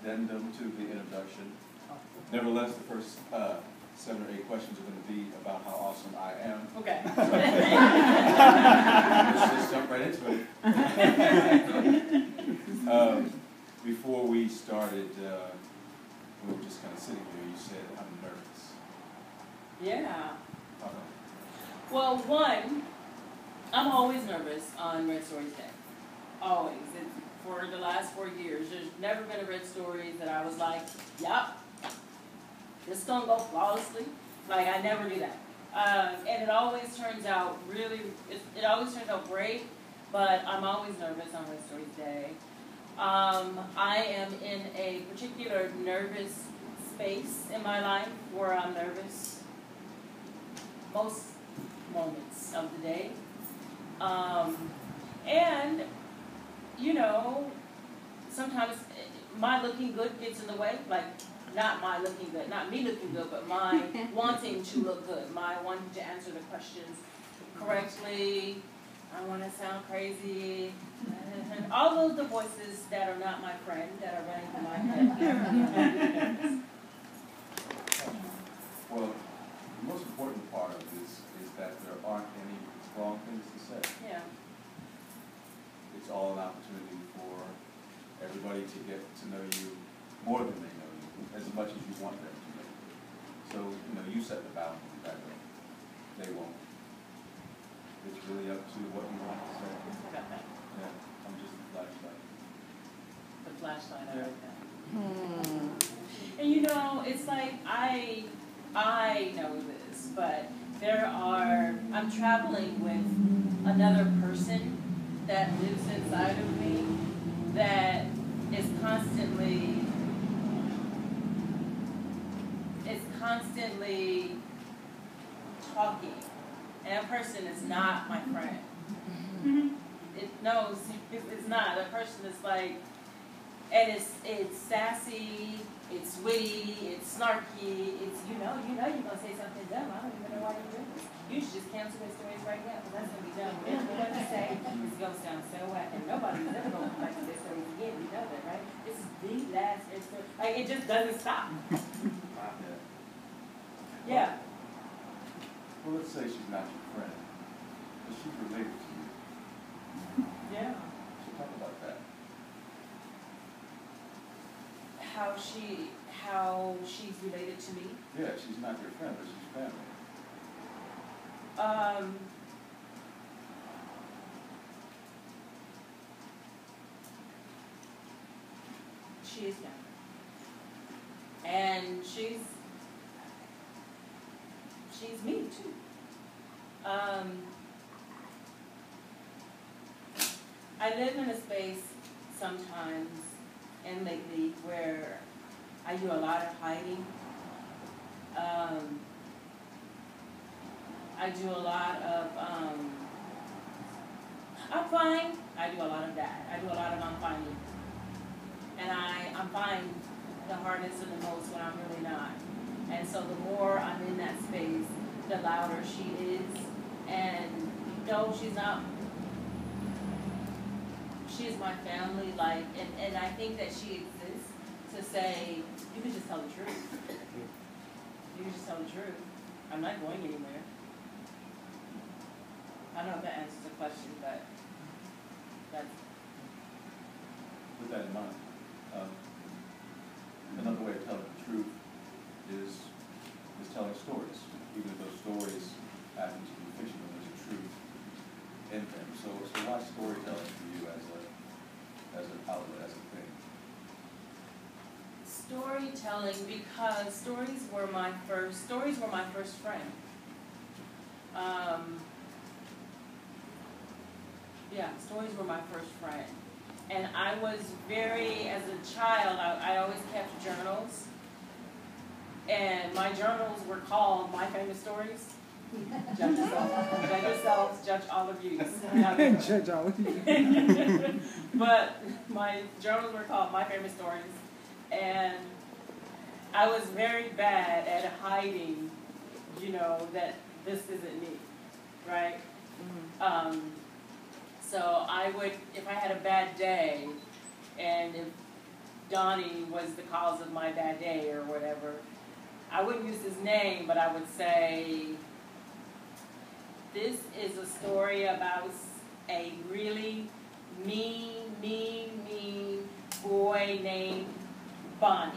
addendum to the introduction. Nevertheless, the first 7 or 8 questions are going to be about how awesome I am. Okay. Let's just jump right into it. Before we started, we were just kind of sitting here. You said, I'm nervous. Yeah. Well, one, I'm always nervous on Red Stories Day. Always. For the last 4 years, there's never been a Red Stories that I was like, yep, this is going to go flawlessly. Like, I never do that. And it always turns out it always turns out great, but I'm always nervous on Red Stories Day. I am in a particular nervous space in my life where I'm nervous most moments of the day. And, you know, sometimes my looking good gets in the way, like, not my looking good, not me looking good, but my wanting to look good, my wanting to answer the questions correctly. I want to sound crazy. All of the voices that are not my friend that are running through my head. Well, the most important part of this is that there aren't any wrong things to say. Yeah. It's all an opportunity for everybody to get to know you more than they know you, as much as you want them to know you. So, you know, you set the boundaries that way. They won't. It's really up to what you want to say. I got that. Yeah, I'm just the flashlight. The flashlight, I Yeah. like that. And you know, it's like, I know this, but I'm traveling with another person that lives inside of me that is constantly talking. And that person is not my friend. It knows it's not. That person is like, and it's sassy, it's witty, it's snarky, it's you're gonna say something dumb. I don't even know why you're doing this. You should just cancel their stories right now, because that's gonna be dumb. What you say is gonna sound so whack, and nobody's ever gonna come back to their stories again. You know that, right? This is the last story. Like, it just doesn't stop. Yeah. Well, let's say she's not your friend, but she's related to you. Yeah. So talk about that. How she's related to me. Yeah, she's not your friend, but she's family. She is family. And she's me too. I live in a space sometimes and lately where I do a lot of hiding. I do a lot of, I'm fine. I do a lot of that. I do a lot of I'm fine. And I'm fine the hardest and the most when I'm really not. And so the more I'm in that space, the louder she is. And no, she's not. She is my family, like, and I think that she exists to say, you can just tell the truth. You can just tell the truth. I'm not going anywhere. I don't know if that answers the question, but that's... With that in mind, another way of telling the truth is telling stories. Even if those stories happen to be fictional, there's a truth in them. So why storytelling for you as an outlet, as a thing? Storytelling, because stories were my first friend. Yeah, stories were my first friend. And I was as a child, I always kept journals. And my journals were called My Famous Stories. Judge yourselves, judge all of you. Judge all of you. But my journals were called My Famous Stories. And I was very bad at hiding, that this isn't me, right? So I would, if I had a bad day, and if Donny was the cause of my bad day or whatever, I wouldn't use his name, but I would say, this is a story about a really mean boy named Bonnie.